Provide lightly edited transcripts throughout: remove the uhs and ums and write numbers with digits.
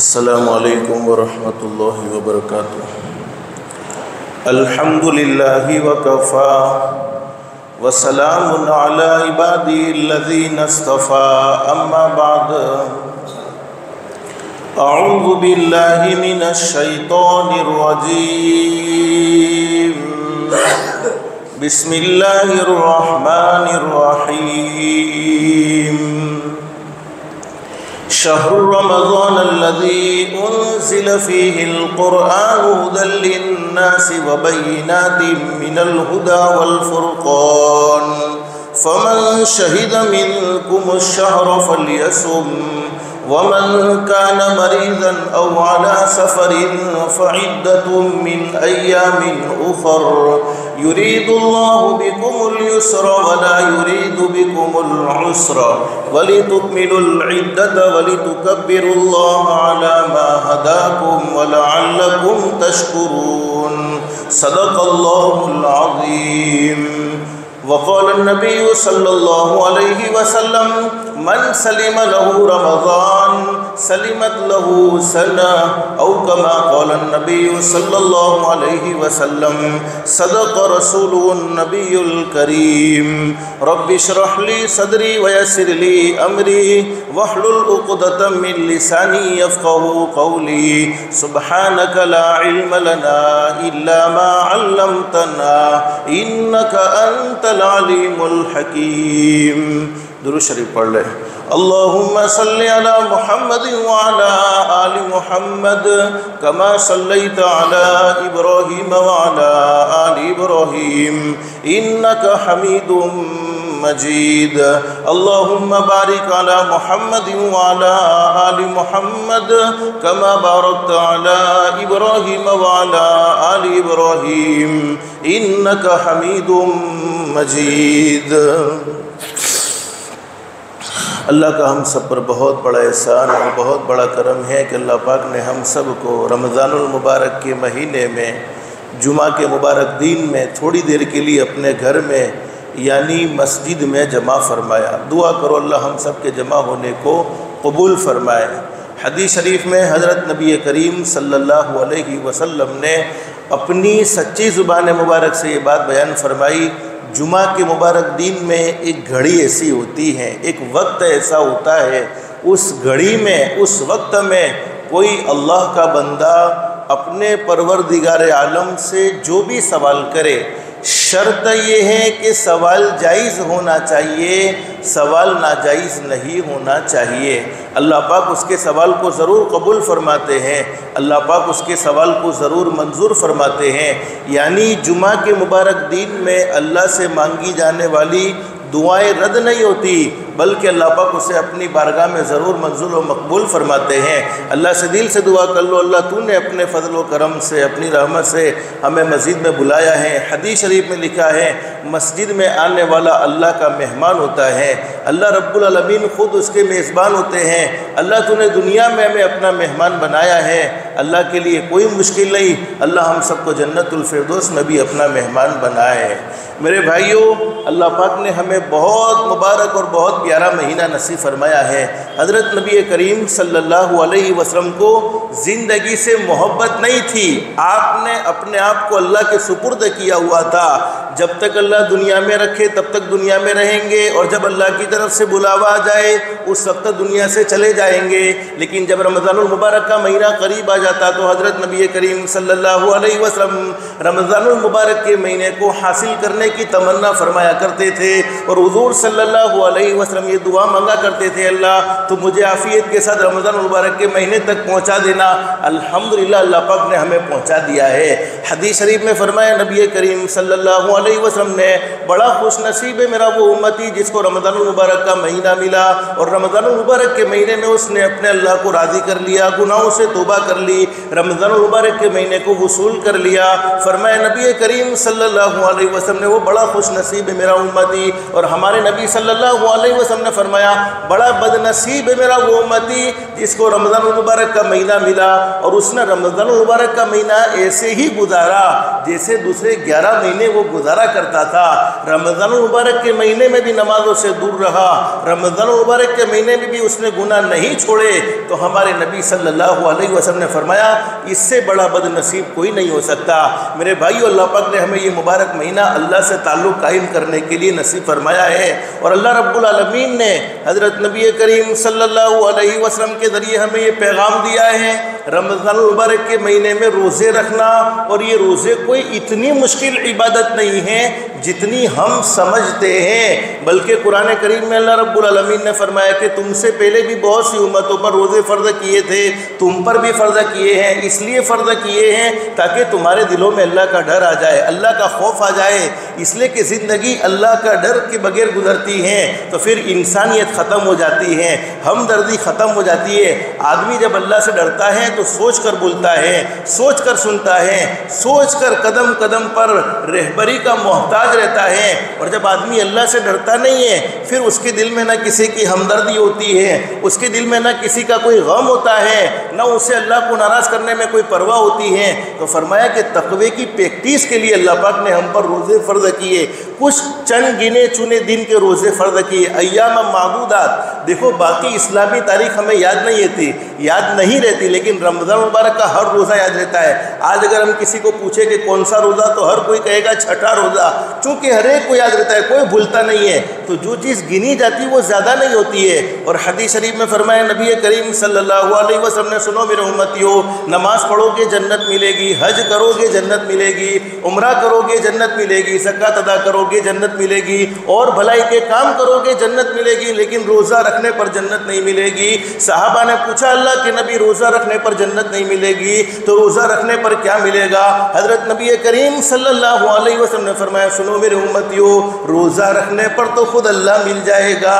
السلام علیکم ورحمۃ اللہ وبرکاتہ۔ الحمد للہ وکفا وسلام علی عبادی الذین اصطفى، اما بعد اعوذ باللہ من الشیطان الرجیم، بسم اللہ الرحمن الرحیم۔ شہر رمضان الذي انزل فيه القرآن هدى للناس وبينات من الهدى والفرقان، فمن شهد منكم الشهر فليصم، ومن كان مريضا أو على سفر فعدة من أيام أخر، يريد الله بكم اليسر ولا يريد بكم العسر، ولتكملوا العدة ولتكبروا الله على ما هداكم ولعلكم تشكرون، صدق الله العظيم۔ وقال النبي صلى الله عليه وسلم: من سلم له رمضان سلمت له سنة، أو كما قال النبي صلى الله عليه وسلم، صدق رسوله النبي الكريم۔ رب اشرح لي صدري ويسر لي أمري واحلل عقدة من لساني يفقهوا قولي، سبحانك لا علم لنا إلا ما علمتنا إنك أنت العلیم الحکیم۔ درود شریف پڑھ لیں۔ اللہم صلی علی محمد وعلی آل محمد کما صلیت علی ابراہیم وعلی آل ابراہیم انک حمید مجید۔ اللہم بارک علی محمد وعلی آل محمد کما بارکت علی ابراہیم وعلی آل ابراہیم انک حمید مجید۔ اللہ کا ہم سب پر بہت بڑا احسان اور بہت بڑا کرم ہے کہ اللہ پاک نے ہم سب کو رمضان المبارک کے مہینے میں جمعہ کے مبارک دین میں تھوڑی دیر کے لیے اپنے گھر میں یعنی مسجد میں جمع فرمایا۔ دعا کرو اللہ ہم سب کے جمع ہونے کو قبول فرمائے۔ حدیث شریف میں حضرت نبی کریم صلی اللہ علیہ وسلم نے اپنی سچی زبان مبارک سے یہ بات بیان فرمائی، جمعہ کے مبارک دین میں ایک گھڑی ایسی ہوتی ہے، ایک وقت ایسا ہوتا ہے، اس گھڑی میں اس وقت میں کوئی اللہ کا بندہ اپنے پروردگار عالم سے جو بھی سوال کرے، شرط یہ ہے کہ سوال جائز ہونا چاہیے، سوال ناجائز نہیں ہونا چاہیے۔ اللہ پاک اس کے سوال کو ضرور قبول فرماتے ہیں، اللہ پاک اس کے سوال کو ضرور منظور فرماتے ہیں۔ یعنی جمعہ کے مبارک دین میں اللہ سے مانگی جانے والی دعائیں رد نہیں ہوتی، بلکہ اللہ پاک اسے اپنی بارگاہ میں ضرور منظور و مقبول فرماتے ہیں۔ اللہ سے دل سے دعا کر لو، اللہ تو نے اپنے فضل و کرم سے اپنی رحمت سے ہمیں مسجد میں بلایا ہے۔ حدیث شریف میں لکھا ہے مسجد میں آنے والا اللہ کا مہمان ہوتا ہے، اللہ رب العالمین خود اس کے میزبان ہوتے ہیں۔ اللہ تو نے دنیا میں ہمیں اپنا مہمان بنایا ہے، اللہ کے لیے کوئی مشکل نہیں، اللہ ہم سب کو جنت الفردوس میں بھی اپنا مہمان بنائے ہے۔ میرے بھائیوں، اللہ پاک نے ہمیں بہت مبارک اور بہت پیارا مہینہ نصیب فرمایا ہے۔ حضرت نبی کریم صلی اللہ علیہ وسلم کو زندگی سے محبت نہیں تھی، آپ نے اپنے آپ کو اللہ کے سپرد کیا ہوا تھا۔ جب تک اللہ دنیا میں رکھے تب تک دنیا میں رہیں گے، اور جب اللہ کی طرف سے بلاوا آ جائے اس وقت دنیا سے چلے جائیں گے۔ لیکن جب رمضان المبارک کا مہینہ قریب آ جاتا تو حضرت نبی کریم صلی اللہ علیہ وسلم رمضان المبارک کے مہینے کو حاصل کرنے کی تمنا فرمایا کرتے تھے، اور حضور صلی اللہ علیہ وسلم یہ دعا مانگا کرتے تھے، اللہ تو مجھے عافیت کے ساتھ رمضان المبارک کے مہینے تک پہنچا دینا۔ الحمدللہ اللہ پاک نے ہمیں پہنچا دیا ہے۔ حدیث شریف میں فرمایا نبی کریم صلی اللہ علیہ وسلم نے، بڑا خوش نصیب ہے میرا وہ امتی جس کو رمضان المبارک کا مہینہ ملا، اور رمضان المبارک کے مہینے میں اس نے اپنے اللہ کو راضی کر لیا، گناہوں سے توبہ کر لی، رمضان المبارک کے مہینے کو وصول کر لیا۔ فرمایا نبی کریم صلی اللہ علیہ وسلم نے، وہ بڑا خوش نصیب ہے میرا امتی۔ اور ہمارے نبی صلی اللہ علیہ وسلم نے فرمایا، بڑا بد نصیب ہے میرا وہ امتی جس کو رمضان المبارک کا مہینہ ملا، اور اس نے رمضان المبارک کا مہینہ ایسے ہی گزارا جیسے دوسرے 11 مہینے وہ گزارا گزارا کرتا تھا، رمضان المبارک کے مہینے میں بھی نمازوں سے دور رہا، رمضان المبارک کے مہینے میں بھی اس نے گناہ نہیں چھوڑے، تو ہمارے نبی صلی اللہ علیہ وسلم نے فرمایا اس سے بڑا بد نصیب کوئی نہیں ہو سکتا۔ میرے بھائیو، اللہ پاک نے ہمیں یہ مبارک مہینہ اللہ سے تعلق قائم کرنے کے لیے نصیب فرمایا ہے، اور اللہ رب العالمین نے حضرت نبی کریم صلی اللہ علیہ وسلم کے ذریعے ہمیں یہ پیغام دیا ہے، رمضان المبارک کے مہینے میں روزے رکھنا، اور یہ روزے کوئی اتنی مشکل عبادت نہیں ہے جتنی ہم سمجھتے ہیں، بلکہ قرآن کریم میں اللہ رب العالمین نے فرمایا کہ تم سے پہلے بھی بہت سی امتوں پر روزے فرض کیے تھے، تم پر بھی فرض کیے ہیں، اس لیے فرض کیے ہیں تاکہ تمہارے دلوں میں اللہ کا ڈر آ جائے، اللہ کا خوف آ جائے، اس لیے کہ زندگی اللہ کا ڈر کے بغیر گزرتی ہے تو پھر انسانیت ختم ہو جاتی ہے، ہمدردی ختم ہو جاتی ہے۔ آدمی جب اللہ سے ڈرتا ہے تو سوچ کر بولتا ہے، سوچ کر سنتا ہے، سوچ کر قدم قدم پر رہبری کا محتاج رہتا ہے، اور جب آدمی اللہ سے ڈرتا نہیں ہے پھر اس کے دل میں نہ کسی کی ہمدردی ہوتی ہے، اس کے دل میں نہ کسی کا کوئی غم ہوتا ہے، نہ اسے اللہ کو ناراض کرنے میں کوئی پرواہ ہوتی ہے۔ تو فرمایا کہ تقوی کی پریکٹس کے لیے اللہ پاک نے ہم پر روزے فرض کیے، کچھ چند گنے چنے دن کے روزے فرض کیے، ایام معدودات۔ دیکھو باقی اسلامی تاریخ ہمیں یاد نہیں رہتی، لیکن رمضان مبارک کا ہر روزہ یاد رہتا ہے۔ آج اگر ہم کسی کو پوچھے کہ کون سا روزہ، تو ہر کوئی کہے گا چھٹا روزہ، چونکہ ہر ایک کو یاد رہتا ہے، کوئی بھولتا نہیں ہے۔ تو جو چیز گنی جاتی وہ زیادہ نہیں ہوتی ہے، اور حدیث شریف میں فرمایا نبی کریم صلی اللہ علیہ وسلم نے، سنو میرے امتیو، نماز پڑھو گے جنت ملے گی، حج کرو گے جنت ملے گی، عمرہ کرو گے جنت ملے گی، زکوٰۃ ادا کرو گے جنت ملے گی، اور بھلائی کے کام کرو گے جنت ملے گی، لیکن روزہ رکھنے پر جنت نہیں ملے گی۔ صحابہ نے پوچھا اللہ کے نبی روزہ رکھنے پر جنت نہیں ملے گی تو روزہ رکھنے پر کیا ملے گا؟ حضرت نبی کریم صلی اللہ علیہ وسلم نے فرمایا سنو میرے امتیو، روزہ رکھنے پر تو خود اللہ مل جائے گا،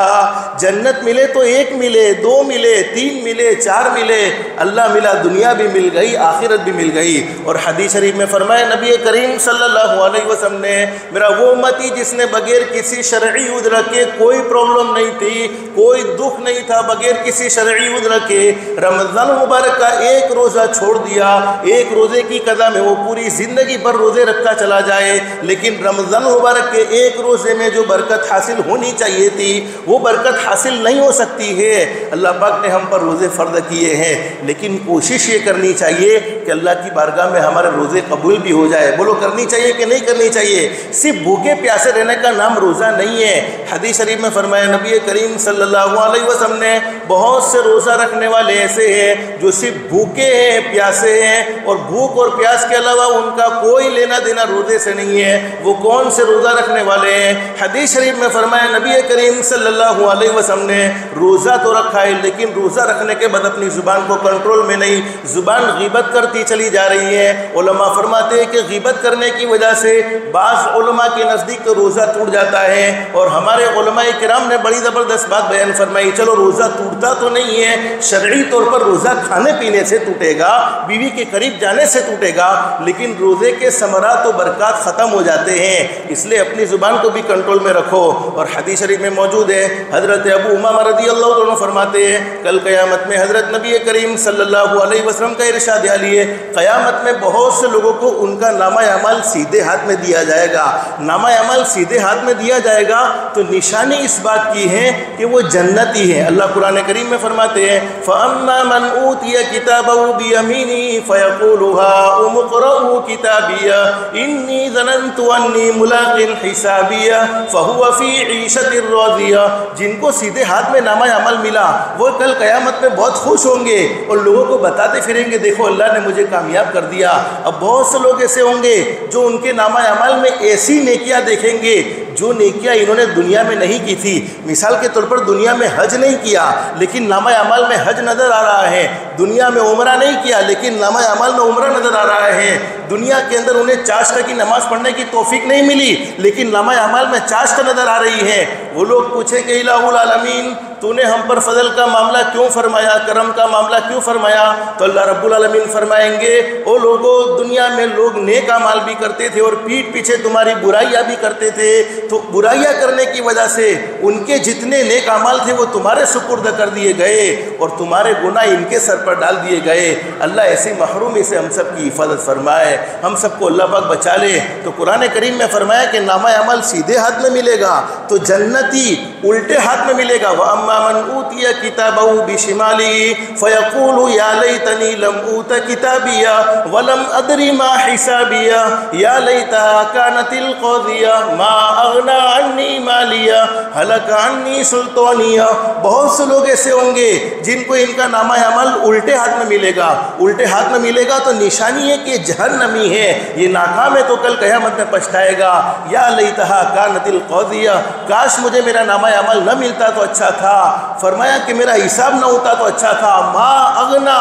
جنت ملے تو ایک ملے، دو ملے، تین ملے، چار ملے، اللہ ملا دنیا بھی مل گئی، آخرت بھی مل گئی۔ اور حدیث شریف میں فرمایا نبی کریم صلی اللہ علیہ وسلم نے، میرا وہ امتی جس نے بغیر کسی شرعی عذر کے، کوئی پرابلم نہیں تھی، کوئی دکھ نہیں تھا، بغیر کسی شرعی عذر کے رمضان مبارک کا ایک روزہ چھوڑ دیا، ایک روزے کی قضا میں وہ پوری زندگی بھر روزے رکھتا چلا جائے، لیکن رمضان مبارک کے ایک روزے میں جو برکت حاصل ہونی چاہیے تھی وہ برکت حاصل نہیں ہو سکتی ہے۔ اللہ پاک نے ہم پر روزے فرض کیے ہیں، لیکن کوشش یہ کرنی چاہیے کہ اللہ کی بارگاہ میں ہمارے روزے قبول بھی ہو جائے۔ بولو کرنی چاہیے کہ نہیں کرنی چاہیے؟ صرف بھوکے پیاسے رہنے کا نام روزہ نہیں ہے۔ حدیث شریف میں فرمایا نبی کریم صلی اللہ علیہ وسلم نے، بہت سے روزہ رکھنے والے ایسے ہیں جو صرف بھوکے ہیں، پیاسے ہیں، اور بھوک اور پیاس کے علاوہ ان کا کوئی لینا دینا روزے سے نہیں ہے۔ وہ کون سے روزہ رکھنے والے ہیں؟ حدیث شریف میں فرمایا نبی کریم صلی اللہ علیہ وسلم نے، روزہ تو رکھا ہے لیکن روزہ رکھنے کے بعد اپنی زبان کو کنٹرول میں نہیں، زبان غیبت کرتی چلی جا رہی ہے۔ علماء فرماتے ہیں کہ غیبت کرنے کی وجہ سے بعض علماء کے نزدیک تو روزہ ٹوٹ جاتا ہے، اور ہمارے علماء کرام نے بڑی زبردست بات بیان فرمائی، چلو روزہ ٹوٹتا تو نہیں ہے، شرعی طور پر روزہ کھانے پینے سے ٹوٹے گا، بیوی کے قریب جانے سے ٹوٹے گا، لیکن روزے کے ثمرات و برکات ختم ہو جاتے ہیں، اس لیے اپنی زبان کو بھی کنٹرول میں رکھو۔ اور حدیث شریف میں موجود ہے، حضرت ابو امامہ رضی اللہ عنہ فرماتے ہیں کل قیامت میں حضرت نبی کریم صلی اللہ علیہ وسلم کا ارشاد عالی ہے، قیامت میں بہت سے لوگوں کو ان کا نامہ اعمال سیدھے ہاتھ میں دیا جائے گا۔ نامہ اعمال سیدھے ہاتھ میں دیا جائے گا تو نشانی اس بات کی ہے کہ وہ جنتی ہے۔ اللہ قرآن کریم میں فرماتے ہیں فَأَمَّا مَنْ أُوتِيَ كِتَابَهُ بِيَمِينِهِ فَيَقُولُ هَاؤُمُ اقْرَءُوا كِتَابِيَهْ إِنِّي ظَنَنْتُ أَنِّي مُلَاقٍ حِسَابِيَهْ فَهُوَ فِي عِيشَةٍ رَاضِيَةٍ۔ جن کو سیدھے ہاتھ میں نامہ عمل ملا وہ کل قیامت میں بہت خوش ہوں گے اور لوگوں کو بتاتے پھریں گے دیکھو اللہ نے مجھے کامیاب کر دیا۔ اب بہت سے لوگ ایسے ہوں گے جو ان کے نامہ عمل میں ایسی نیکیاں دیکھیں گے جو نیکیاں انہوں نے دنیا میں نہیں کی تھی۔ مثال کے طور پر دنیا میں حج نہیں کیا لیکن نامہ اعمال میں حج نظر آ رہا ہے، دنیا میں عمرہ نہیں کیا لیکن نامہ اعمال میں عمرہ نظر آ رہا ہے، دنیا کے اندر انہیں چاشت کی نماز پڑھنے کی توفیق نہیں ملی لیکن نامہ اعمال میں چاشت نظر آ رہی ہے۔ وہ لوگ پوچھیں کہ الہ العالمین تو نے ہم پر فضل کا معاملہ کیوں فرمایا، کرم کا معاملہ کیوں فرمایا؟ تو اللہ رب العالمین فرمائیں گے او لوگوں، دنیا میں لوگ نیک اعمال بھی کرتے تھے اور پیٹھ پیچھے تمہاری برائیاں بھی کرتے تھے، تو برائیاں کرنے کی وجہ سے ان کے جتنے نیک اعمال تھے وہ تمہارے سپرد کر دیے گئے اور تمہارے گناہ ان کے سر پر ڈال دیے گئے۔ اللہ ایسی محرومی سے ہم سب کی حفاظت فرمائے، ہم سب کو اللہ پاک بچا لے۔ تو قرآن کریم میں فرمایا کہ نامہ عمل سیدھے ہاتھ میں ملے گا تو جنتی الٹے ہاتھ میں ملے گا۔ وَأَمَّا مَنْ أُوتِيَ كِتَابَهُ بِشِمَالِهِ فَيَقُولُ يَا لَيْتَنِي لَمْ أُوتَ كِتَابِيَهْ وَلَمْ أَدْرِ مَا حِسَابِيَهْ يَا لَيْتَهَا كَانَتِ الْقَاضِيَةَ مَا أَغْنَىٰ عَنِّي مَالِيَهْ هَلَكَ عَنِّي سُلْطَانِيَهْ۔ بہت سے لوگ ایسے ہوں گے جن کو ان کا نامہ عمل الٹے ہاتھ میں ملے گا۔ الٹے ہاتھ میں ملے گا تو نشانی ہے کہ جہنمی ہے، یہ ناکام ہے، تو کل قیامت میں پچھتائے گا۔ یا لیتہا کانت القاضیہ، کاش مجھے میرا نامہ عمل نہ ملتا تو اچھا تھا، فرمایا کہ میرا حساب نہ ہوتا تو اچھا تھا۔ ما اغنا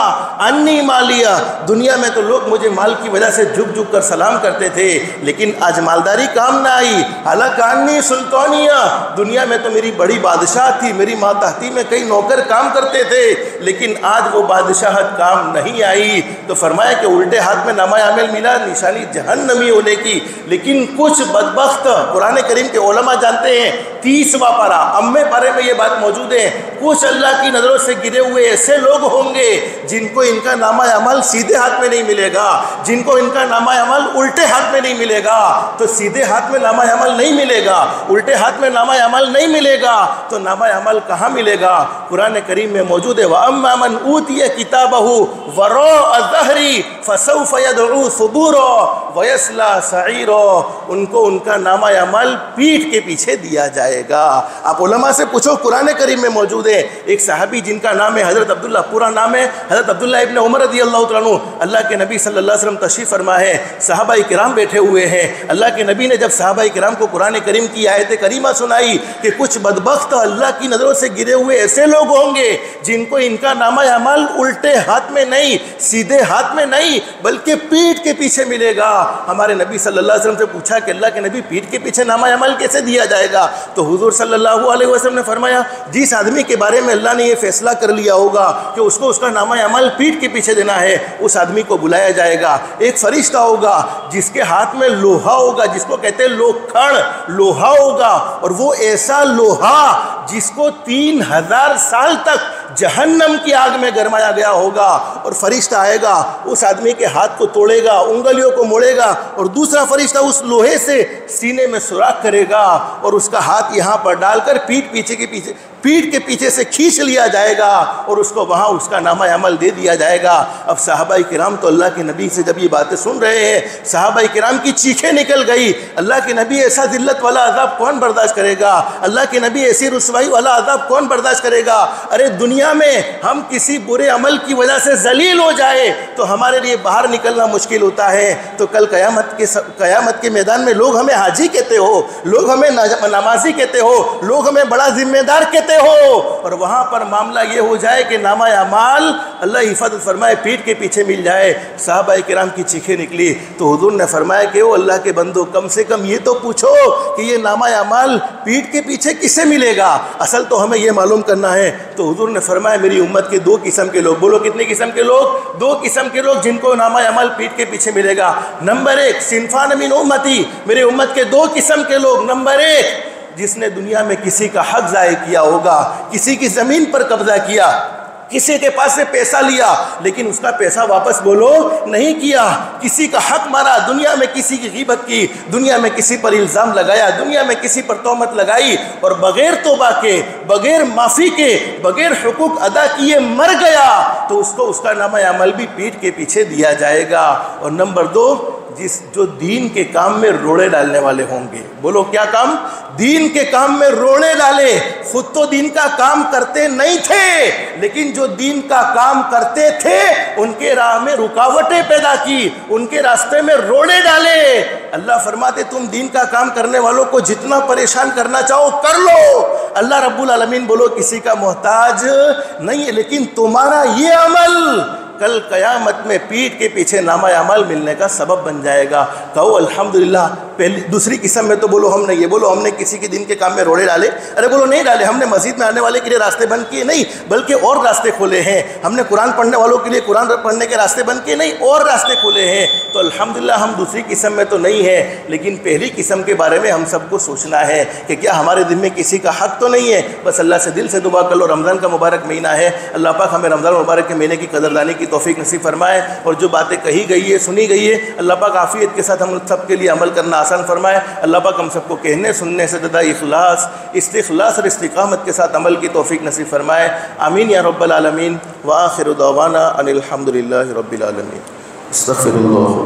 انی مالیہ، دنیا میں تو لوگ مجھے مال کی وجہ سے جھک جھک کر سلام کرتے تھے، لیکن آج مالداری کام نہ آئی۔ حلق عنی سلطانیہ، دنیا میں تو میری بڑی بادشاہ تھی، میری ماتحتی میں کئی نوکر کام کرتے تھے، لیکن آج وہ بادشاہت کام نہیں آئی۔ تو فرمایا کہ الٹے ہاتھ میں نامہ عمل ملا، نشانی جہنمی ہونے کی۔ لیکن کچھ بدبخت، قرآن کریم کے علماء جانتے ہیں 30واں پارہ امے پارے میں یہ بات موجود ہے، کچھ اللہ کی نظروں سے گرے ہوئے ایسے لوگ ہوں گے جن کو ان کا نامہ عمل سیدھے ہاتھ میں نہیں ملے گا، جن کو ان کا نامہ عمل الٹے ہاتھ میں نہیں ملے گا۔ تو سیدھے ہاتھ میں نامہ عمل نہیں ملے گا، الٹے ہاتھ میں نامہ عمل نہیں ملے گا، تو نامہ عمل کہاں ملے گا؟ قرآن کریم میں موجود ہے وَأَمَّا مَنْ أُوتِيَ كِتَابَهُ وَرَاءَ ظَهْرِهِ فَسَوْفَ يَدْعُو ثُبُورًا وَيَصْلَىٰ سَعِيرًا، ان کو ان کا نامہ عمل پیٹھ کے پیچھے دیا جائے گا۔ آپ علماء سے پوچھو، قرآن کریم میں موجود ہے ایک صحابی جن کا نام ہے حضرت عبداللہ، پورا نام ہے حضرت عبداللہ ابن عمر رضی اللہ تعالیٰ عنہ۔ اللہ کے نبی صلی اللہ علیہ وسلم تشریف فرما ہے، صحابہ کرام بیٹھے ہوئے ہیں۔ اللہ کے نبی نے جب صحابہ کرام کو قرآن کریم کی آیت کریمہ سنائی کہ کچھ بدبخت اللہ کی نظروں سے گرے ہوئے ایسے لوگ ہوں گے جن کو ان کا نامہ عمل الٹے ہاتھ میں نہیں، سیدھے ہاتھ میں نہیں، بلکہ پیٹھ کے پیچھے ملے گا۔ ہمارے نبی صلی اللہ علیہ وسلم سے پوچھا کہ اللہ کے نبی پیٹھ کے پیچھے نامہ عمل کیسے دیا جائے گا؟ تو حضور صلی اللہ علیہ وسلم نے فرمایا جس آدمی کے بارے میں اللہ نے یہ فیصلہ کر لیا ہوگا کہ اس کو اس کا نامہ عمل پیٹھ کے پیچھے دینا ہے، اس آدمی کو بلایا جائے گا۔ ایک فرشتہ ہوگا جس کے ہاتھ میں لوہا ہوگا، جس کو کہتے ہیں لوکھڑ، لوہا ہوگا، اور وہ ایسا لوہا جس کو 3000 سال تک جہنم کی آگ میں گرمایا گیا ہوگا، اور فرشتہ آئے گا اس آدمی کے ہاتھ کو توڑے گا، انگلیوں کو موڑے گا، اور دوسرا فرشتہ اس لوہے سے سینے میں سوراخ کرے گا اور اس کا ہاتھ یہاں پر ڈال کر پیٹھ کے پیچھے سے کھینچ لیا جائے گا اور اس کو وہاں اس کا نامہ عمل دے دیا جائے گا۔ اب صحابہ کرام تو اللہ کے نبی سے جب یہ باتیں سن رہے ہیں، صحابہ کرام کی چیخیں نکل گئی، اللہ کے نبی ایسا ذلت والا عذاب کون برداشت کرے گا؟ اللہ کے نبی ایسی رسوائی والا عذاب کون برداشت کرے گا؟ ارے دنیا میں ہم کسی برے عمل کی وجہ سے ذلیل ہو جائے تو ہمارے لیے باہر نکلنا مشکل ہوتا ہے، تو کل قیامت کے میدان میں لوگ ہمیں حاجی کہتے ہو، لوگ ہمیں نمازی کہتے ہو، لوگ ہمیں بڑا ذمہ دار کہتے ہو، اور وہاں پر معاملہ یہ ہو جائے کہ نامہ اعمال اللہ حفاظت فرمائے پیٹھ کے پیچھے مل جائے۔ صحابہ کرام کی چیخیں نکلی تو حضور نے فرمایا کہ او اللہ کے بندو، کم سے کم یہ تو پوچھو کہ یہ نامہ اعمال پیٹھ کے پیچھے کسے ملے گا؟ اصل تو ہمیں یہ معلوم کرنا ہے۔ تو حضور نے فرمایا میری امت کے 2 قسم کے لوگ، بولو کتنے قسم کے لوگ؟ 2 قسم کے لوگ جن کو نامہ عمل پیٹھ کے پیچھے ملے گا۔ نمبر 1 صنفان من امتی، میرے امت کے 2 قسم کے لوگ۔ نمبر 1 جس نے دنیا میں کسی کا حق ضائع کیا ہوگا، کسی کی زمین پر قبضہ کیا، کسی کے پاس سے پیسہ لیا لیکن اس کا پیسہ واپس بولو نہیں کیا، کسی کا حق مارا، دنیا میں کسی کی غیبت کی، دنیا میں کسی پر الزام لگایا، دنیا میں کسی پر تہمت لگائی اور بغیر توبہ کے، بغیر معافی کے، بغیر حقوق ادا کیے مر گیا، تو اس کو اس کا نامہ عمل بھی پیٹھ کے پیچھے دیا جائے گا۔ اور نمبر 2 جو دین کے کام میں روڑے ڈالنے والے ہوں گے، بولو کیا کام؟ دین کے کام میں روڑے ڈالے، خود تو دین کا کام کرتے نہیں تھے لیکن جو دین کا کام کرتے تھے ان کے راہ میں رکاوٹیں پیدا کی، ان کے راستے میں روڑے ڈالے۔ اللہ فرماتے تم دین کا کام کرنے والوں کو جتنا پریشان کرنا چاہو کر لو، اللہ رب العالمین بولو کسی کا محتاج نہیں ہے، لیکن تمہارا یہ عمل کل قیامت میں پیٹھ کے پیچھے نامہ اعمال ملنے کا سبب بن جائے گا۔ کہو الحمدللہ۔ پہلی دوسری قسم میں تو بولو ہم نے یہ بولو ہم نے کسی کے دین کے کام میں روڑے ڈالے، ارے بولو نہیں ڈالے، ہم نے مسجد میں آنے والے کے لیے راستے بند کیے نہیں بلکہ اور راستے کھولے ہیں، ہم نے قرآن پڑھنے والوں کے لیے قرآن پڑھنے کے راستے بند کیے نہیں اور راستے کھولے ہیں۔ تو الحمدللہ ہم دوسری قسم میں تو نہیں ہیں، لیکن پہلی قسم کے بارے میں ہم سب کو سوچنا ہے کہ کیا ہمارے دل میں کسی کا حق تو نہیں ہے۔ بس اللہ سے دل سے دعا کر لو، رمضان کا مبارک مہینہ ہے، اللہ پاک ہمیں رمضان مبارک کے مہینے کی قدردانی کی توفیق نصیب فرمائے، اور جو باتیں کہی گئی ہے سنی گئی ہے اللہ پاک عافیت کے ساتھ ہم سب کے لیے عمل کرنا آسان فرمائے۔ اللہ پاک ہم سب کو کہنے سننے سے زیادہ اخلاص، استخلاص اور استقامت کے ساتھ عمل کی توفیق نصیب فرمائے۔ آمین یا رب العالمین۔ وآخر دعوانا ان الحمد للہ رب العالمین۔ استغفر اللہ۔